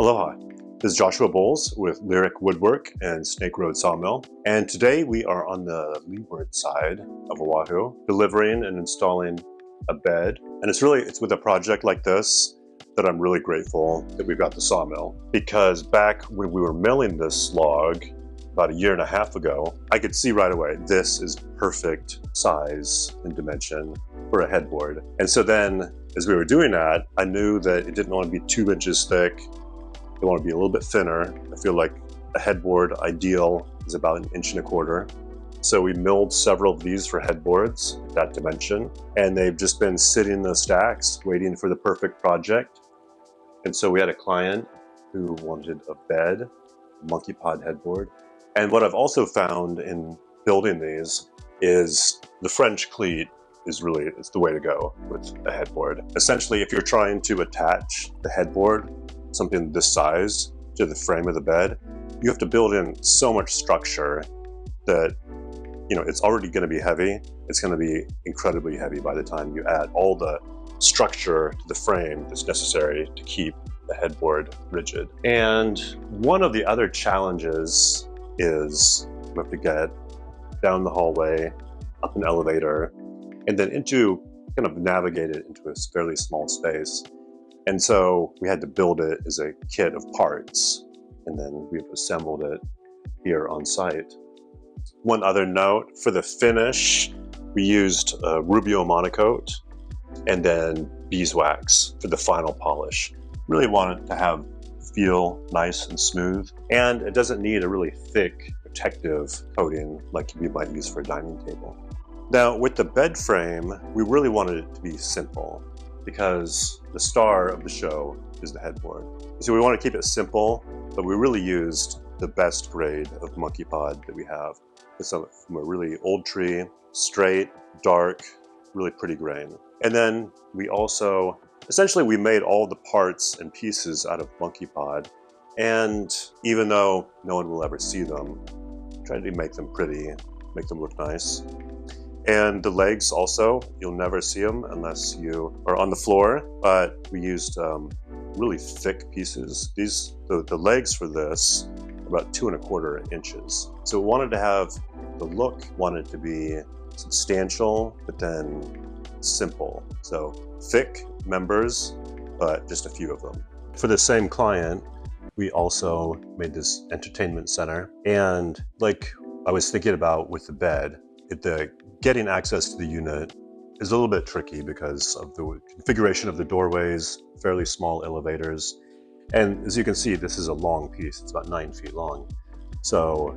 Aloha, this is Joshua Bowles with Lyric Woodwork and Snake Road Sawmill, and today we are on the leeward side of Oahu, delivering and installing a bed. And it's with a project like this that I'm really grateful that we've got the sawmill, because back when we were milling this log about 1.5 years ago, I could see right away this is perfect size and dimension for a headboard. And so then as we were doing that, I knew that it didn't want to be 2 inches thick. It wanted to be a little bit thinner. I feel like a headboard ideal is about 1.25 inches. So we milled several of these for headboards at that dimension, and they've just been sitting in the stacks waiting for the perfect project. And so we had a client who wanted a bed, a Monkeypod headboard. And what I've also found in building these is the French Cleat is the way to go with a headboard. Essentially, if you're trying to attach the headboard, something this size, to the frame of the bed, you have to build in so much structure that, it's already going to be heavy. It's going to be incredibly heavy by the time you add all the structure to the frame that's necessary to keep the headboard rigid. And one of the other challenges is we have to get down the hallway, up an elevator, and then kind of navigate it into a fairly small space. And so we had to build it as a kit of parts, and then we've assembled it here on site. One other note, for the finish, we used Rubio Monocoat and then beeswax for the final polish. Really want it to feel nice and smooth, and it doesn't need a really thick protective coating like you might use for a dining table. Now with the bed frame, we really wanted it to be simple because the star of the show is the headboard. So we want to keep it simple, but we really used the best grade of Monkeypod that we have. It's from a really old tree, straight, dark, really pretty grain. And then we also, essentially we made all the parts and pieces out of Monkeypod. And even though no one will ever see them, tried to make them pretty, make them look nice. And the legs also, you'll never see them unless you are on the floor, but we used really thick pieces. The legs for this are about 2.25 inches. So we wanted to have, the look wanted to be substantial, but then simple. So thick members, but just a few of them. For the same client, we also made this entertainment center. And like I was thinking about with the bed, getting access to the unit is a little bit tricky because of the configuration of the doorways, fairly small elevators. And as you can see, this is a long piece. It's about 9 feet long. So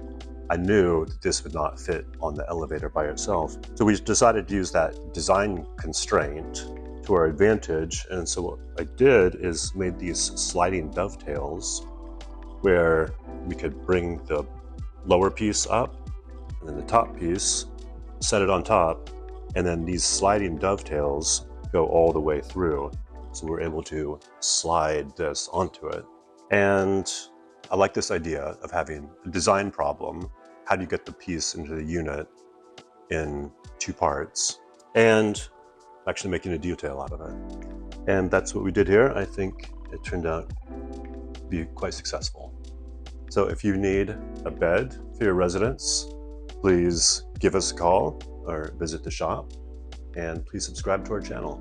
I knew that this would not fit on the elevator by itself. So we decided to use that design constraint to our advantage. And so what I did is made these sliding dovetails where we could bring the lower piece up and then the top piece, set it on top, and then these sliding dovetails go all the way through. So we're able to slide this onto it. And I like this idea of having a design problem. How do you get the piece into the unit in 2 parts? And actually making a detail out of it. And that's what we did here. I think it turned out to be quite successful. So if you need a bed for your residence, please give us a call or visit the shop, and please subscribe to our channel.